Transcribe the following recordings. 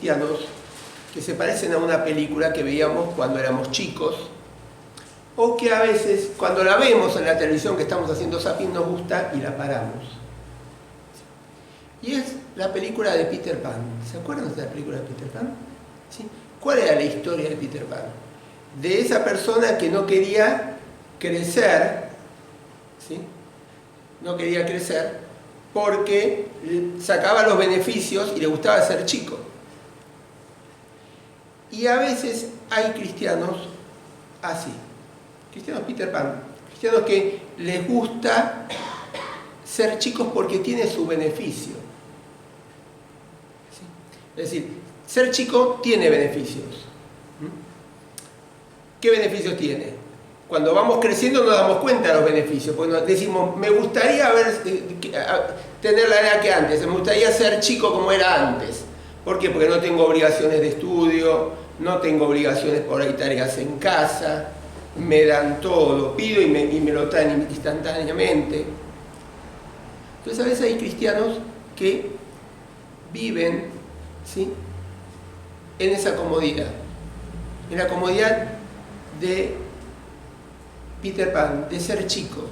cristianos que se parecen a una película que veíamos cuando éramos chicos, o que a veces, cuando la vemos en la televisión que estamos haciendo zapping, nos gusta y la paramos. Y es la película de Peter Pan. ¿Se acuerdan de la película de Peter Pan? ¿Sí? ¿Cuál era la historia de Peter Pan? De esa persona que no quería crecer, ¿sí? No quería crecer porque sacaba los beneficios y le gustaba ser chico. Y a veces hay cristianos así, cristianos Peter Pan, cristianos que les gusta ser chicos porque tiene su beneficio. ¿Sí? Es decir, ser chico tiene beneficios. ¿Qué beneficios tiene? Cuando vamos creciendo nos damos cuenta de los beneficios, porque nos decimos, me gustaría tener la edad que antes, me gustaría ser chico como era antes. ¿Por qué? Porque no tengo obligaciones de estudio, no tengo obligaciones por ahí tareas en casa, me dan todo, pido y me lo traen instantáneamente. Entonces a veces hay cristianos que viven, ¿sí?, en esa comodidad, en la comodidad de Peter Pan, de ser chico,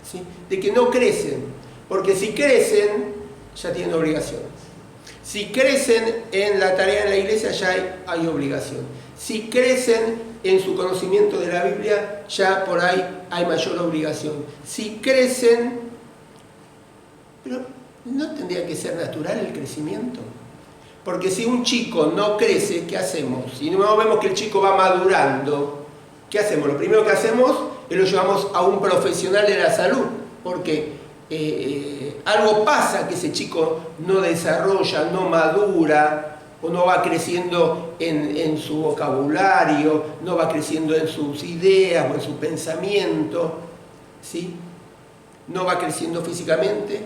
¿sí?, de que no crecen, porque si crecen ya tienen obligaciones. Si crecen en la tarea en la iglesia ya hay obligación. Si crecen en su conocimiento de la Biblia ya por ahí hay mayor obligación. Si crecen, pero ¿no tendría que ser natural el crecimiento? Porque si un chico no crece, ¿qué hacemos? Si no vemos que el chico va madurando, ¿qué hacemos? Lo primero que hacemos es lo llevamos a un profesional de la salud, porque algo pasa que ese chico no desarrolla, no madura, o no va creciendo en su vocabulario, no va creciendo en sus ideas o en su pensamiento, ¿sí? No va creciendo físicamente.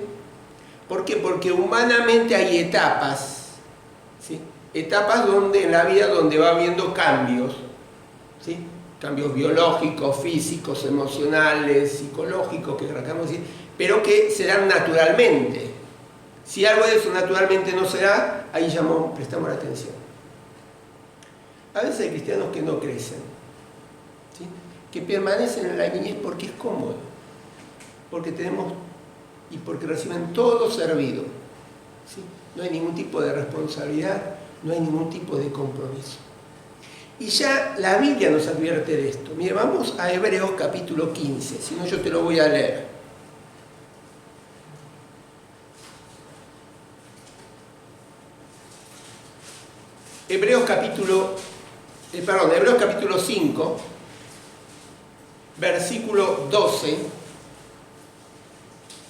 ¿Por qué? Porque humanamente hay etapas, ¿sí? Etapas en la vida donde va habiendo cambios, ¿sí? Cambios biológicos, físicos, emocionales, psicológicos, que acabamos de decir, pero que se dan naturalmente. Si algo de eso naturalmente no se da, ahí prestamos la atención. A veces hay cristianos que no crecen, ¿sí?, que permanecen en la niñez porque es cómodo, porque porque reciben todo servido, ¿sí? No hay ningún tipo de responsabilidad, no hay ningún tipo de compromiso. Y ya la Biblia nos advierte de esto. Mire, vamos a Hebreos capítulo 15, si no yo te lo voy a leer. Hebreos capítulo 5, versículo 12,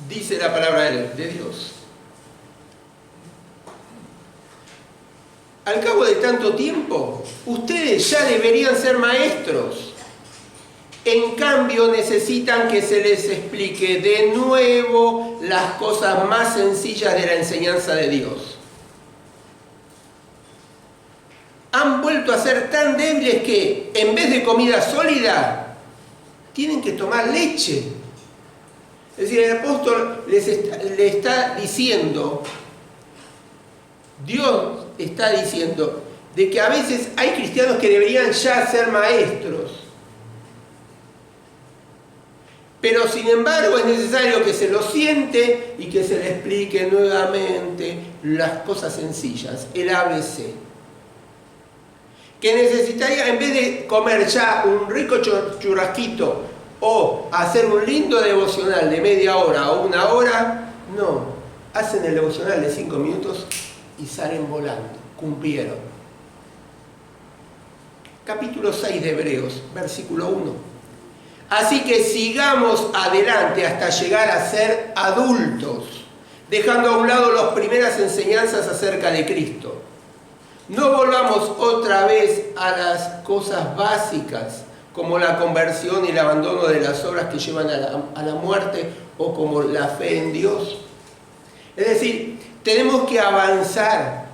dice la palabra de Dios. Al cabo de tanto tiempo, ustedes ya deberían ser maestros. En cambio, necesitan que se les explique de nuevo las cosas más sencillas de la enseñanza de Dios. Han vuelto a ser tan débiles que, en vez de comida sólida, tienen que tomar leche. Es decir, el apóstol le está diciendo, Dios está diciendo, de que a veces hay cristianos que deberían ya ser maestros. Pero sin embargo es necesario que se lo siente y que se le explique nuevamente las cosas sencillas, el ABC. Que necesitaría, en vez de comer ya un rico churrasquito o hacer un lindo devocional de media hora o una hora, no, hacen el devocional de 5 minutos y salen volando, cumplieron. Capítulo 6 de Hebreos, versículo 1. Así que sigamos adelante hasta llegar a ser adultos, dejando a un lado las primeras enseñanzas acerca de Cristo. No volvamos otra vez a las cosas básicas, como la conversión y el abandono de las obras que llevan a la muerte, o como la fe en Dios. Es decir, tenemos que avanzar,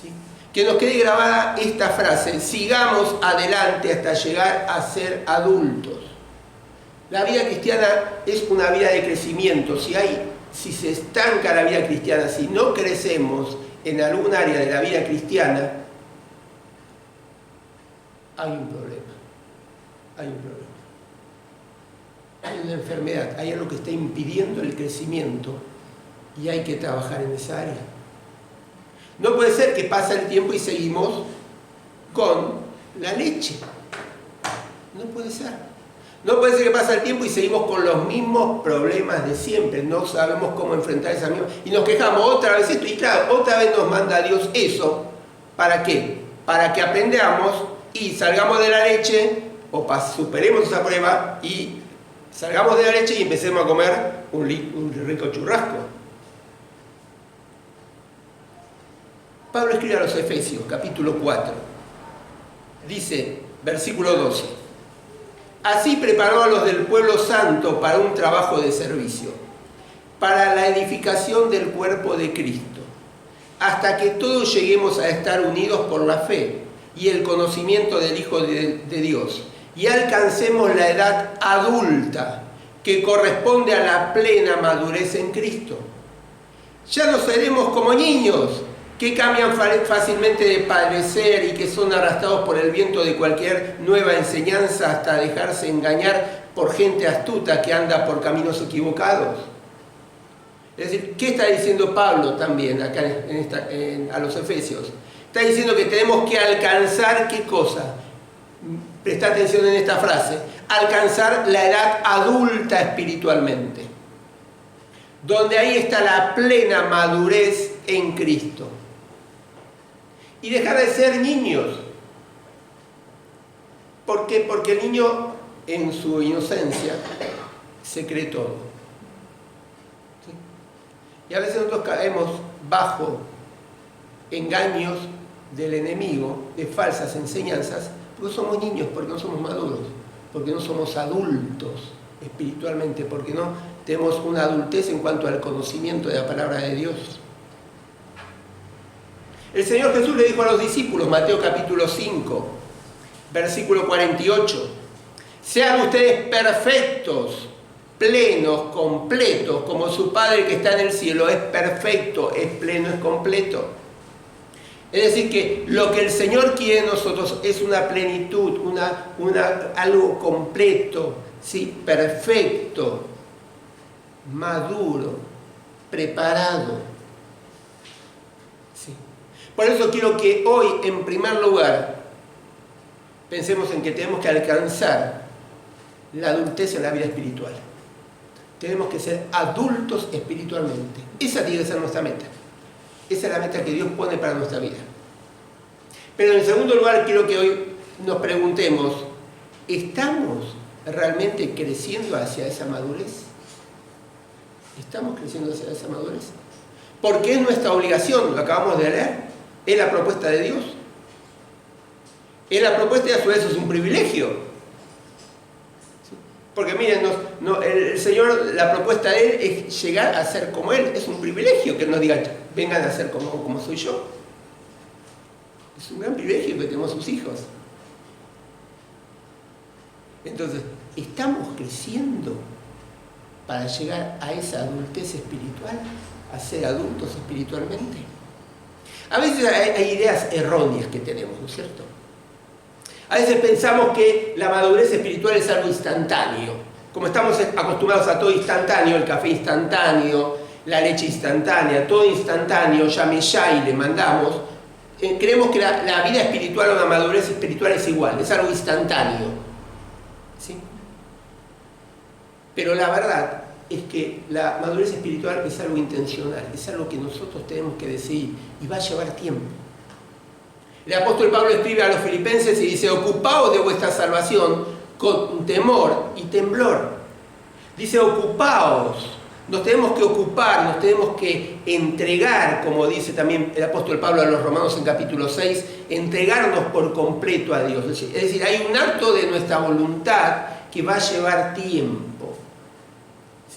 ¿sí? Que nos quede grabada esta frase: sigamos adelante hasta llegar a ser adultos. La vida cristiana es una vida de crecimiento. Si se estanca la vida cristiana, si no crecemos en algún área de la vida cristiana, hay un problema. Hay un problema. Hay una enfermedad, hay algo que está impidiendo el crecimiento y hay que trabajar en esa área. No puede ser que pasa el tiempo y seguimos con la leche. No puede ser. No puede ser que pasa el tiempo y seguimos con los mismos problemas de siempre. No sabemos cómo enfrentar esa misma... Y nos quejamos otra vez esto. Y claro, otra vez nos manda Dios eso. ¿Para qué? Para que aprendamos y salgamos de la leche, o superemos esa prueba y salgamos de la leche y empecemos a comer un rico churrasco. Pablo escribe a los Efesios, capítulo 4. Dice, versículo 12. Así preparó a los del pueblo santo para un trabajo de servicio, para la edificación del cuerpo de Cristo, hasta que todos lleguemos a estar unidos por la fe y el conocimiento del Hijo de Dios, y alcancemos la edad adulta que corresponde a la plena madurez en Cristo. Ya no seremos como niños que cambian fácilmente de parecer y que son arrastrados por el viento de cualquier nueva enseñanza hasta dejarse engañar por gente astuta que anda por caminos equivocados. Es decir, ¿qué está diciendo Pablo también acá a los Efesios? Está diciendo que tenemos que alcanzar, ¿qué cosa? Presta atención en esta frase: alcanzar la edad adulta espiritualmente, donde ahí está la plena madurez en Cristo. Y dejar de ser niños. ¿Por qué? Porque el niño en su inocencia se cree todo. ¿Sí? Y a veces nosotros caemos bajo engaños del enemigo, de falsas enseñanzas, porque somos niños, porque no somos maduros, porque no somos adultos espiritualmente, porque no tenemos una adultez en cuanto al conocimiento de la palabra de Dios. El Señor Jesús le dijo a los discípulos, Mateo capítulo 5, versículo 48, sean ustedes perfectos, plenos, completos, como su Padre que está en el cielo es perfecto, es pleno, es completo. Es decir, que lo que el Señor quiere de nosotros es una plenitud, algo completo, ¿sí? Perfecto, maduro, preparado. ¿Sí? Por eso quiero que hoy, en primer lugar, pensemos en que tenemos que alcanzar la adultez en la vida espiritual. Tenemos que ser adultos espiritualmente. Esa tiene que ser nuestra meta. Esa es la meta que Dios pone para nuestra vida. Pero en segundo lugar, quiero que hoy nos preguntemos, ¿estamos realmente creciendo hacia esa madurez? ¿Estamos creciendo hacia esa madurez? Porque es nuestra obligación, lo acabamos de leer, es la propuesta de Dios. Es la propuesta y a su vez es un privilegio. ¿Sí? Porque miren, el Señor, la propuesta de Él es llegar a ser como Él. Es un privilegio que Él nos diga, vengan a ser como soy yo. Es un gran privilegio que tenemos sus hijos. Entonces, ¿estamos creciendo para llegar a esa adultez espiritual? A ser adultos espiritualmente. A veces hay ideas erróneas que tenemos, ¿no es cierto? A veces pensamos que la madurez espiritual es algo instantáneo. Como estamos acostumbrados a todo instantáneo, el café instantáneo, la leche instantánea, todo instantáneo, llame ya y le mandamos, creemos que la vida espiritual o la madurez espiritual es igual, es algo instantáneo. ¿Sí? Pero la verdad es que la madurez espiritual es algo intencional, es algo que nosotros tenemos que decidir y va a llevar tiempo. El apóstol Pablo escribe a los filipenses y dice, ocupaos de vuestra salvación con temor y temblor. Dice, ocupaos, nos tenemos que ocupar, nos tenemos que entregar, como dice también el apóstol Pablo a los romanos en capítulo 6, entregarnos por completo a Dios. Es decir, hay un acto de nuestra voluntad que va a llevar tiempo.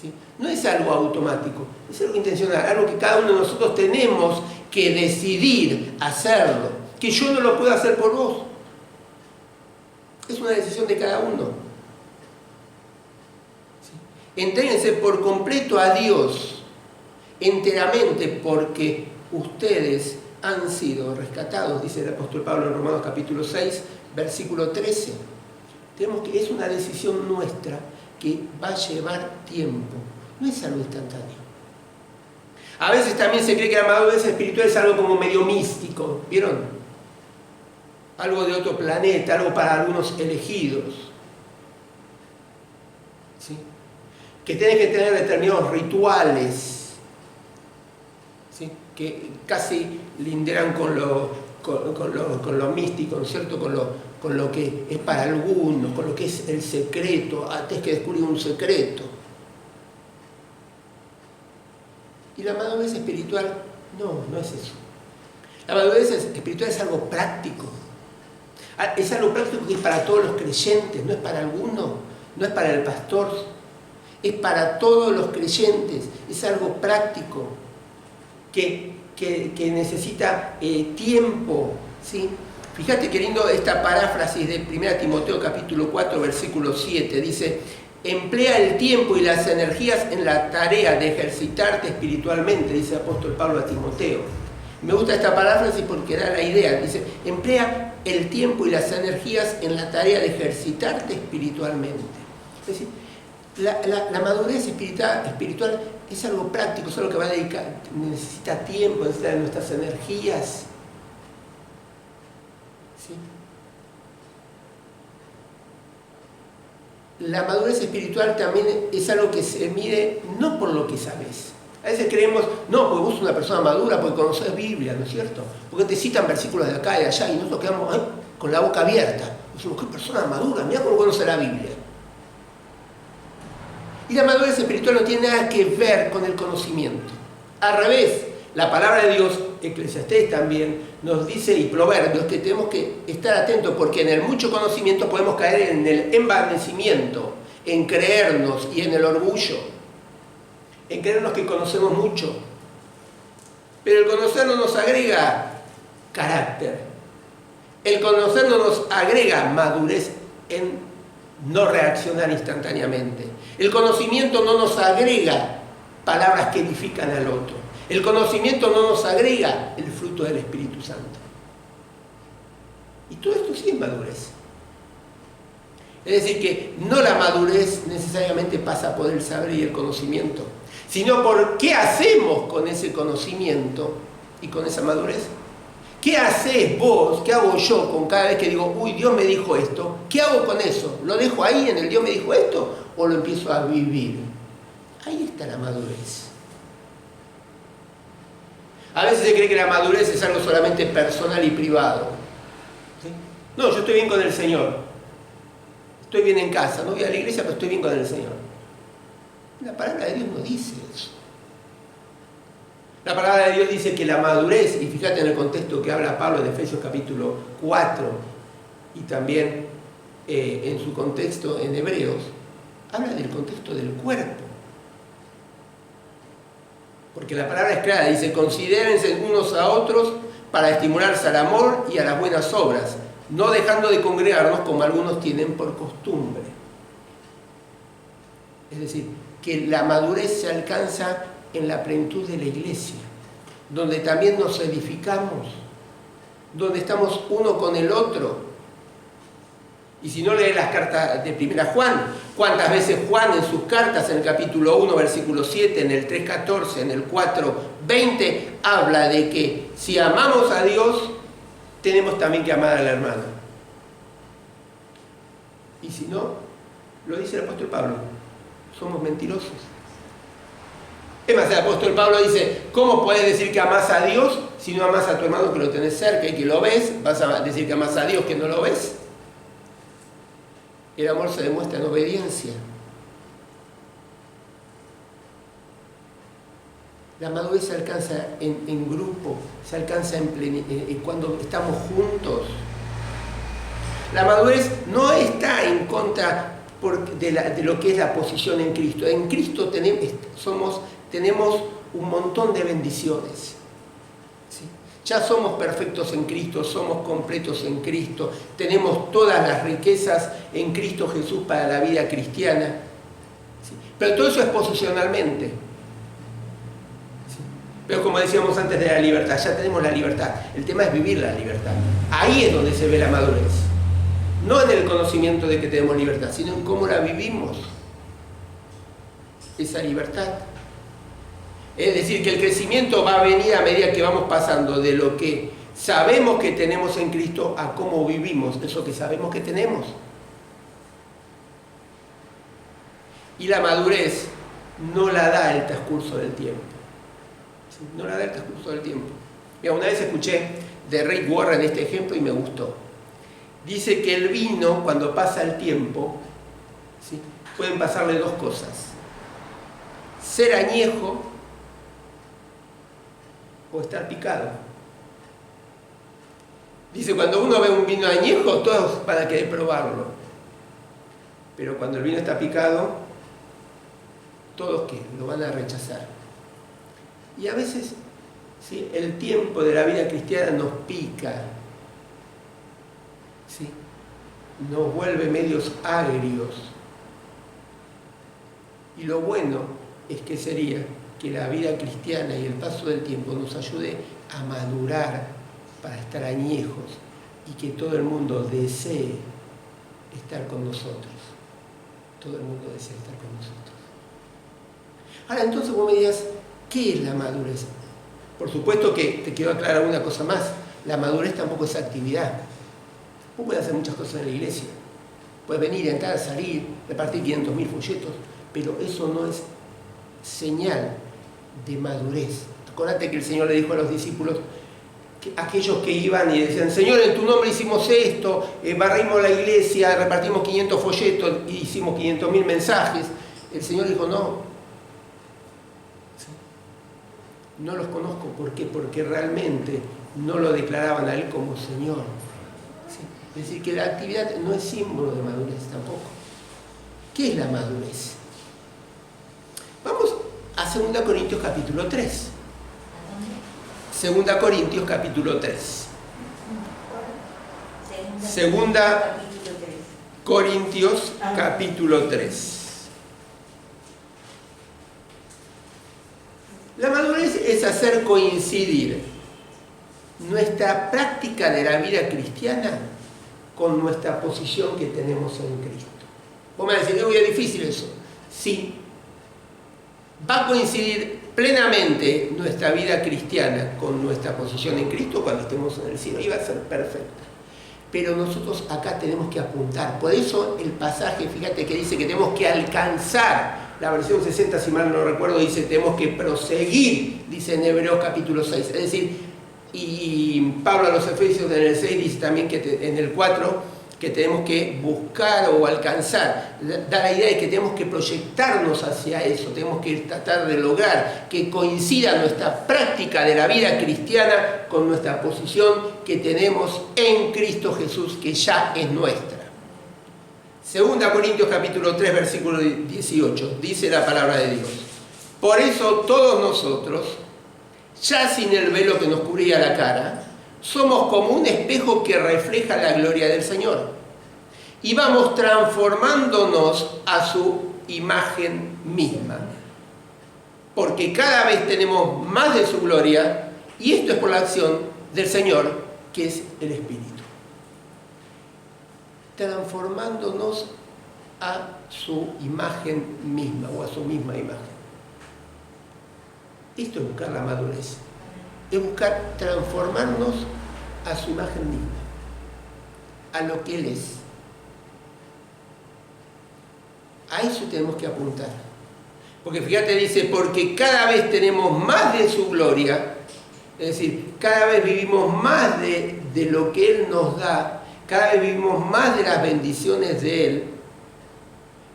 ¿Sí? No es algo automático, es algo intencional, algo que cada uno de nosotros tenemos que decidir hacerlo, que yo no lo puedo hacer por vos. Es una decisión de cada uno. ¿Sí? Entréguense por completo a Dios, enteramente, porque ustedes han sido rescatados, dice el apóstol Pablo en Romanos capítulo 6, versículo 13. Es una decisión nuestra que va a llevar tiempo, no es algo instantáneo. A veces también se cree que la madurez espiritual es algo como medio místico, ¿vieron? Algo de otro planeta, algo para algunos elegidos. ¿Sí? Que tenés que tener determinados rituales, ¿sí? Que casi linderan con lo místico, ¿no es cierto? Con lo que es para algunos, con lo que es el secreto, tenés que descubrir un secreto. Y la madurez espiritual, no es eso. La madurez espiritual es algo práctico. Es algo práctico que es para todos los creyentes, no es para algunos, no es para el pastor, es para todos los creyentes, es algo práctico que necesita tiempo, ¿sí? Fíjate qué lindo esta paráfrasis de 1 Timoteo capítulo 4 versículo 7, dice: emplea el tiempo y las energías en la tarea de ejercitarte espiritualmente, dice el apóstol Pablo a Timoteo. Me gusta esta paráfrasis porque da la idea, dice: emplea el tiempo y las energías en la tarea de ejercitarte espiritualmente. Es decir, la madurez espiritual es algo práctico, es algo que va a dedicar, necesita tiempo, necesita de nuestras energías. ¿Sí? La madurez espiritual también es algo que se mide no por lo que sabes. A veces creemos, no, porque vos sos una persona madura porque conoces Biblia, ¿no es cierto? Porque te citan versículos de acá y de allá y nosotros quedamos con la boca abierta. Decimos, qué persona madura, mirá cómo conoce la Biblia. Y la madurez espiritual no tiene nada que ver con el conocimiento. Al revés, la palabra de Dios, Eclesiastés también, nos dice, y Proverbios, que tenemos que estar atentos porque en el mucho conocimiento podemos caer en el envanecimiento, en creernos y en el orgullo, en creernos que conocemos mucho. Pero el conocer no nos agrega carácter. El conocer no nos agrega madurez en no reaccionar instantáneamente. El conocimiento no nos agrega palabras que edifican al otro. El conocimiento no nos agrega el fruto del Espíritu Santo. Y todo esto sí es madurez. Es decir, que no la madurez necesariamente pasa por el saber y el conocimiento, sino por qué hacemos con ese conocimiento y con esa madurez. ¿Qué haces vos? ¿Qué hago yo con cada vez que digo, uy, Dios me dijo esto? ¿Qué hago con eso? ¿Lo dejo ahí en el Dios me dijo esto? ¿O lo empiezo a vivir? Ahí está la madurez. A veces se cree que la madurez es algo solamente personal y privado. ¿Sí? No, yo estoy bien con el Señor. Estoy bien en casa. No voy a la iglesia, pero estoy bien con el Señor. La palabra de Dios no dice eso. La palabra de Dios dice que la madurez, y fíjate en el contexto que habla Pablo en Efesios capítulo 4 y también en su contexto en Hebreos, habla del contexto del cuerpo. Porque la palabra es clara, dice: considérense unos a otros para estimularse al amor y a las buenas obras, no dejando de congregarnos como algunos tienen por costumbre. Es decir, que la madurez se alcanza en la plenitud de la iglesia, donde también nos edificamos, donde estamos uno con el otro. Y si no lees las cartas de 1 Juan, ¿cuántas veces Juan en sus cartas, en el capítulo 1, versículo 7, en el 3:14, en el 4:20, habla de que si amamos a Dios, tenemos también que amar al hermano? Y si no, lo dice el apóstol Pablo, somos mentirosos. Es más, el apóstol Pablo dice: ¿cómo puedes decir que amás a Dios si no amás a tu hermano que lo tenés cerca y que lo ves? ¿Vas a decir que amás a Dios que no lo ves? El amor se demuestra en obediencia. La madurez se alcanza en grupo, se alcanza cuando estamos juntos. La madurez no está en contra de lo que es la posición en Cristo. En Cristo tenemos un montón de bendiciones. ¿Sí? Ya somos perfectos en Cristo, somos completos en Cristo, tenemos todas las riquezas en Cristo Jesús para la vida cristiana. ¿Sí? Pero todo eso es posicionalmente. ¿Sí? Pero como decíamos antes de la libertad, ya tenemos la libertad. El tema es vivir la libertad. Ahí es donde se ve la madurez. No en el conocimiento de que tenemos libertad, sino en cómo la vivimos. Esa libertad. Es decir, que el crecimiento va a venir a medida que vamos pasando de lo que sabemos que tenemos en Cristo a cómo vivimos eso que sabemos que tenemos. Y la madurez no la da el transcurso del tiempo. ¿Sí? No la da el transcurso del tiempo. Mira, una vez escuché de Rick Warren este ejemplo y me gustó. Dice que el vino, cuando pasa el tiempo, ¿sí?, pueden pasarle dos cosas. Ser añejo o estar picado. Dice, cuando uno ve un vino añejo, todos van a querer probarlo. Pero cuando el vino está picado, todos ¿qué? Lo van a rechazar. Y a veces, ¿sí?, el tiempo de la vida cristiana nos pica, ¿sí?, nos vuelve medios agrios. Y lo bueno es que sería que la vida cristiana y el paso del tiempo nos ayude a madurar para estar añejos y que todo el mundo desee estar con nosotros. Todo el mundo desea estar con nosotros. Ahora, entonces vos me dirás, ¿qué es la madurez? Por supuesto que te quiero aclarar una cosa más. La madurez tampoco es actividad. Vos podés hacer muchas cosas en la iglesia. Puedes venir, entrar, salir, repartir 500.000 folletos, pero eso no es señal de madurez. Acordate que el Señor le dijo a los discípulos, que aquellos que iban y decían, Señor, en tu nombre hicimos esto, barrimos la iglesia, repartimos 500 folletos y hicimos 500.000 mensajes. El Señor dijo, no. No los conozco. ¿Por qué? Porque realmente no lo declaraban a Él como Señor. ¿Sí? Es decir, que la actividad no es símbolo de madurez tampoco. ¿Qué es la madurez? Vamos a 2 Corintios capítulo 3. 2 Corintios capítulo 3. 2 Corintios capítulo 3. La madurez es hacer coincidir nuestra práctica de la vida cristiana con nuestra posición que tenemos en Cristo. Vos me vas a decir, es difícil eso. Sí. Va a coincidir plenamente nuestra vida cristiana con nuestra posición en Cristo cuando estemos en el cielo. Y va a ser perfecta. Pero nosotros acá tenemos que apuntar. Por eso el pasaje, fíjate que dice que tenemos que alcanzar. La versión 60, si mal no recuerdo, dice tenemos que proseguir, dice en Hebreos capítulo 6. Es decir, y Pablo a los Efesios en el 6 dice también que en el 4 que tenemos que buscar o alcanzar. Da la idea de que tenemos que proyectarnos hacia eso, tenemos que tratar de lograr que coincida nuestra práctica de la vida cristiana con nuestra posición que tenemos en Cristo Jesús, que ya es nuestra. 2 Corintios capítulo 3, versículo 18, dice la palabra de Dios. Por eso todos nosotros, ya sin el velo que nos cubría la cara, somos como un espejo que refleja la gloria del Señor. Y vamos transformándonos a su imagen misma. Porque cada vez tenemos más de su gloria, y esto es por la acción del Señor, que es el Espíritu. Transformándonos a su imagen misma o a su misma imagen. Esto es buscar la madurez. Es buscar transformarnos a su imagen misma, a lo que Él es. A eso tenemos que apuntar. Porque fíjate, dice, porque cada vez tenemos más de su gloria, es decir, cada vez vivimos más de lo que Él nos da. Cada vez vivimos más de las bendiciones de Él.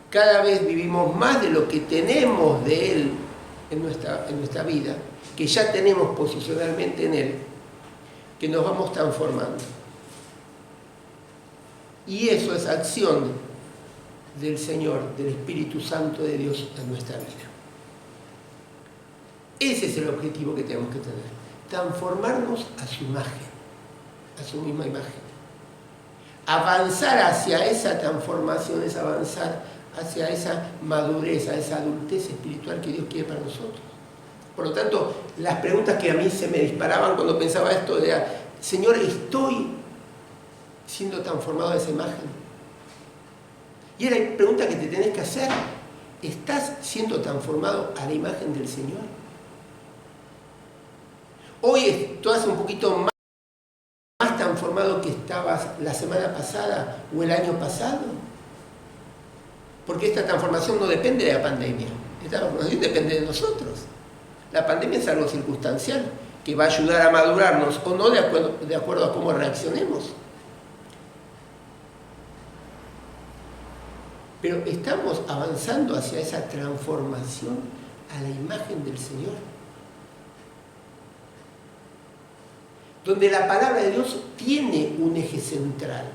Cada vez vivimos más de lo que tenemos de Él en nuestra vida, que ya tenemos posicionalmente en Él, que nos vamos transformando. Y eso es acción del Señor, del Espíritu Santo de Dios en nuestra vida. Ese es el objetivo que tenemos que tener. Transformarnos a su imagen, a su misma imagen. Avanzar hacia esa transformación es avanzar hacia esa madurez, a esa adultez espiritual que Dios quiere para nosotros. Por lo tanto, las preguntas que a mí se me disparaban cuando pensaba esto era, Señor, ¿estoy siendo transformado a esa imagen? Y es la pregunta que te tenés que hacer. ¿Estás siendo transformado a la imagen del Señor? Hoy estás un poquito más transformado que estabas la semana pasada o el año pasado. Porque esta transformación no depende de la pandemia. Esta transformación depende de nosotros. La pandemia es algo circunstancial que va a ayudar a madurarnos o no de acuerdo a cómo reaccionemos. Pero estamos avanzando hacia esa transformación a la imagen del Señor. Donde la palabra de Dios tiene un eje central.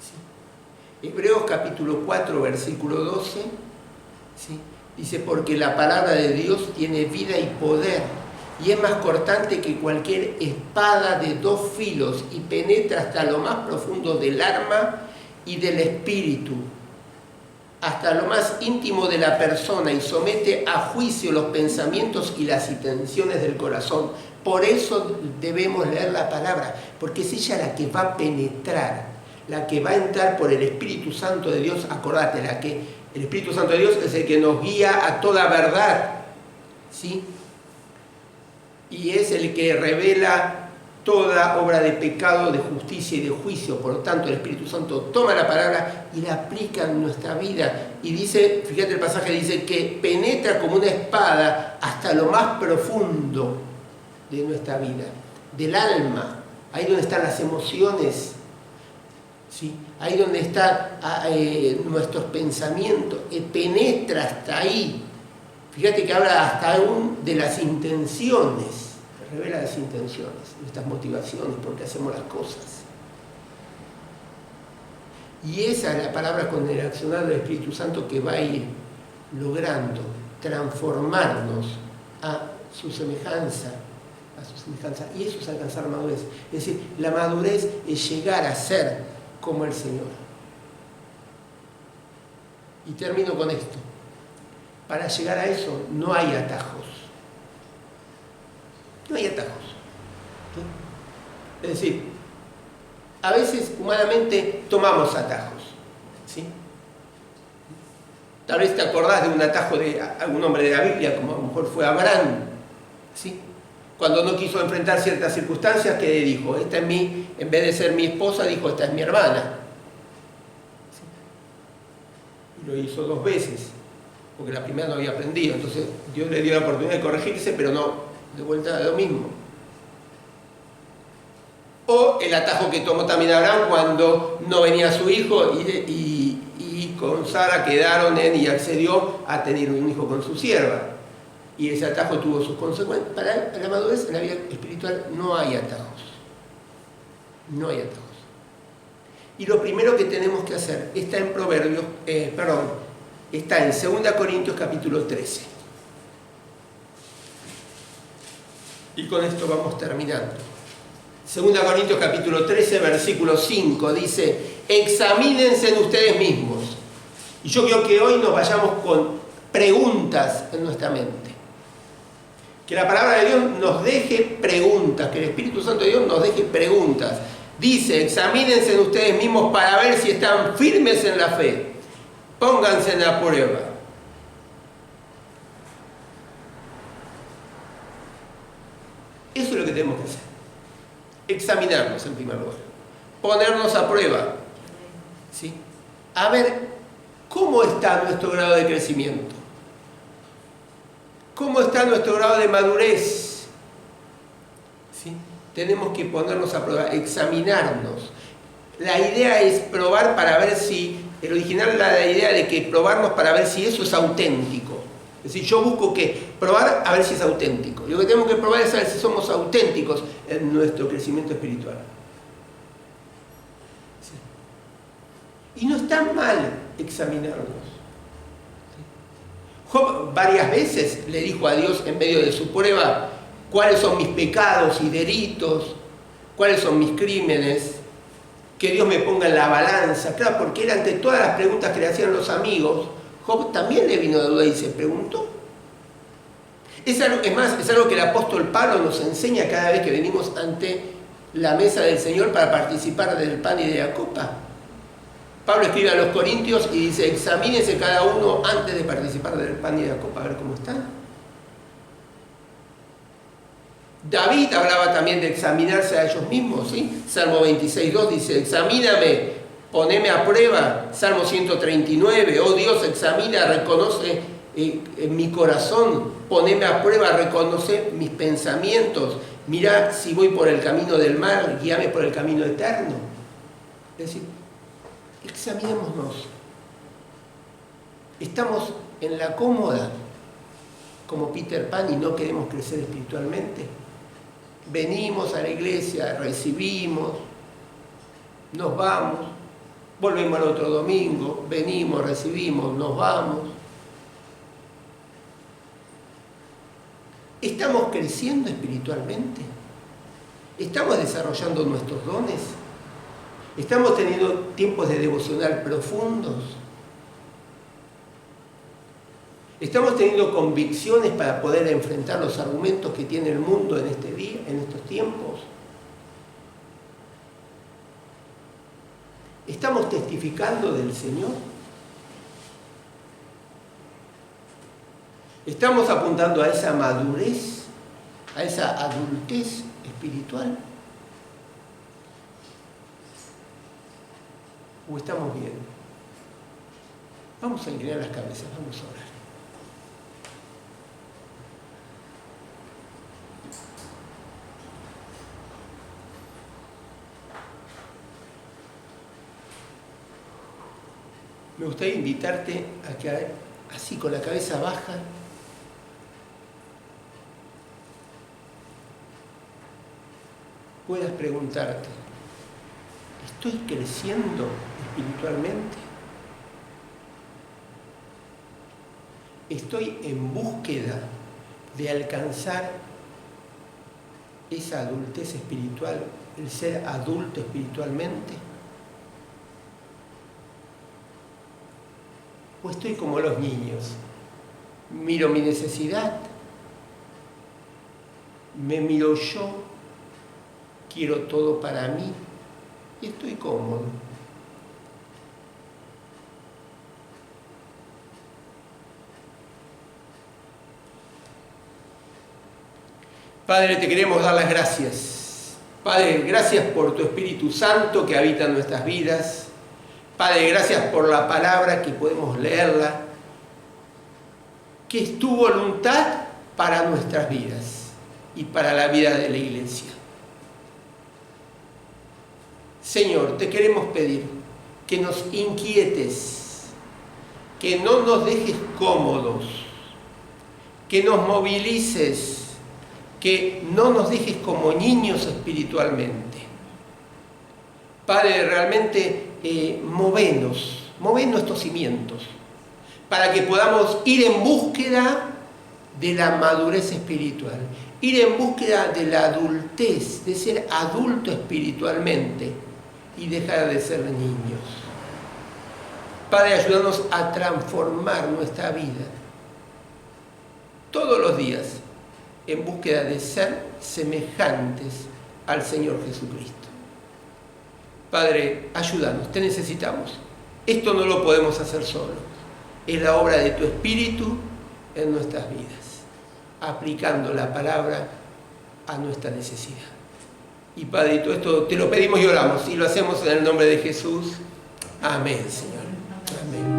¿Sí? Hebreos capítulo 4, versículo 12, ¿sí? Dice, porque la palabra de Dios tiene vida y poder, y es más cortante que cualquier espada de dos filos, y penetra hasta lo más profundo del alma y del espíritu, hasta lo más íntimo de la persona, y somete a juicio los pensamientos y las intenciones del corazón. Por eso debemos leer la palabra, porque es ella la que va a penetrar, la que va a entrar por el Espíritu Santo de Dios. Acordate, el Espíritu Santo de Dios es el que nos guía a toda verdad, ¿sí? Y es el que revela toda obra de pecado, de justicia y de juicio. Por lo tanto, el Espíritu Santo toma la palabra y la aplica en nuestra vida. Y dice, fíjate el pasaje, dice que penetra como una espada hasta lo más profundo de nuestra vida, del alma, ahí donde están las emociones, ¿sí? Ahí donde están nuestros pensamientos, penetra hasta ahí. Fíjate que habla hasta aún de las intenciones, revela las intenciones, nuestras motivaciones, por qué hacemos las cosas. Y esa es la palabra con el accionar del Espíritu Santo que va a ir logrando transformarnos a su semejanza, y eso es alcanzar madurez. Es decir, la madurez es llegar a ser como el Señor. Y termino con esto. Para llegar a eso no hay atajos. No hay atajos. ¿Sí? Es decir, a veces humanamente tomamos atajos. ¿Sí? Tal vez te acordás de un atajo de algún hombre de la Biblia, como a lo mejor fue Abraham. ¿Sí? Cuando no quiso enfrentar ciertas circunstancias, ¿qué dijo? Esta es en vez de ser mi esposa, dijo, esta es mi hermana. ¿Sí? Y lo hizo 2 veces, porque la primera no había aprendido. Entonces Dios le dio la oportunidad de corregirse, pero no, de vuelta a lo mismo. O el atajo que tomó también Abraham cuando no venía su hijo y con Sara quedaron y accedió a tener un hijo con su sierva. Y ese atajo tuvo sus consecuencias. Para la madurez en la vida espiritual no hay atajos. No hay atajos. Y lo primero que tenemos que hacer está en está en 2 Corintios capítulo 13. Y con esto vamos terminando. 2 Corintios capítulo 13, versículo 5, dice, examínense en ustedes mismos. Y yo quiero que hoy nos vayamos con preguntas en nuestra mente. Que la palabra de Dios nos deje preguntas, que el Espíritu Santo de Dios nos deje preguntas. Dice, examínense en ustedes mismos para ver si están firmes en la fe. Pónganse en la prueba. Eso es lo que tenemos que hacer. Examinarnos en primer lugar. Ponernos a prueba. ¿Sí? A ver cómo está nuestro grado de crecimiento. ¿Cómo está nuestro grado de madurez? ¿Sí? Tenemos que ponernos a prueba, examinarnos. La idea es probar para ver si, el original era la idea de que probarnos para ver si eso es auténtico. Es decir, yo busco probar a ver si es auténtico. Y lo que tenemos que probar es saber si somos auténticos en nuestro crecimiento espiritual. ¿Sí? Y no está mal examinarnos. Job varias veces le dijo a Dios en medio de su prueba cuáles son mis pecados y delitos, cuáles son mis crímenes, que Dios me ponga en la balanza. Claro, porque él ante todas las preguntas que le hacían los amigos, Job también le vino de duda y se preguntó. Es más, es algo que el apóstol Pablo nos enseña cada vez que venimos ante la mesa del Señor para participar del pan y de la copa. Pablo escribe a los Corintios y dice, examínense cada uno antes de participar del pan y de la copa, a ver cómo están. David hablaba también de examinarse a ellos mismos, ¿sí? Salmo 26:2 dice, examíname, poneme a prueba. Salmo 139, oh Dios, examina, reconoce en mi corazón, poneme a prueba, reconoce mis pensamientos, mira si voy por el camino del mal, guíame por el camino eterno. Es decir, examinémonos. Estamos en la cómoda, como Peter Pan, y no queremos crecer espiritualmente. Venimos a la iglesia, recibimos, nos vamos, volvemos al otro domingo, venimos, recibimos, nos vamos. ¿Estamos creciendo espiritualmente? ¿Estamos desarrollando nuestros dones? ¿Estamos teniendo tiempos de devocional profundos? ¿Estamos teniendo convicciones para poder enfrentar los argumentos que tiene el mundo en este día, en estos tiempos? ¿Estamos testificando del Señor? ¿Estamos apuntando a esa madurez, a esa adultez espiritual? ¿O estamos bien? Vamos a inclinar las cabezas, vamos a orar. Me gustaría invitarte a que, así con la cabeza baja, puedas preguntarte, ¿estoy creciendo espiritualmente? ¿Estoy en búsqueda de alcanzar esa adultez espiritual, el ser adulto espiritualmente? ¿O estoy como los niños? Miro mi necesidad, me miro yo, quiero todo para mí y estoy cómodo. Padre, te queremos dar las gracias. Padre, gracias por tu Espíritu Santo que habita en nuestras vidas. Padre, gracias por la palabra que podemos leerla, que es tu voluntad para nuestras vidas y para la vida de la iglesia. Señor, te queremos pedir que nos inquietes, que no nos dejes cómodos, que nos movilices, que no nos dejes como niños espiritualmente. Padre, realmente movenos estos cimientos, para que podamos ir en búsqueda de la madurez espiritual, ir en búsqueda de la adultez, de ser adulto espiritualmente y dejar de ser niños. Padre, ayúdanos a transformar nuestra vida todos los días en búsqueda de ser semejantes al Señor Jesucristo. Padre, ayúdanos, te necesitamos. Esto no lo podemos hacer solo. Es la obra de tu Espíritu en nuestras vidas, aplicando la palabra a nuestra necesidad. Y Padre, todo esto te lo pedimos y oramos, y lo hacemos en el nombre de Jesús. Amén, Señor. Amén.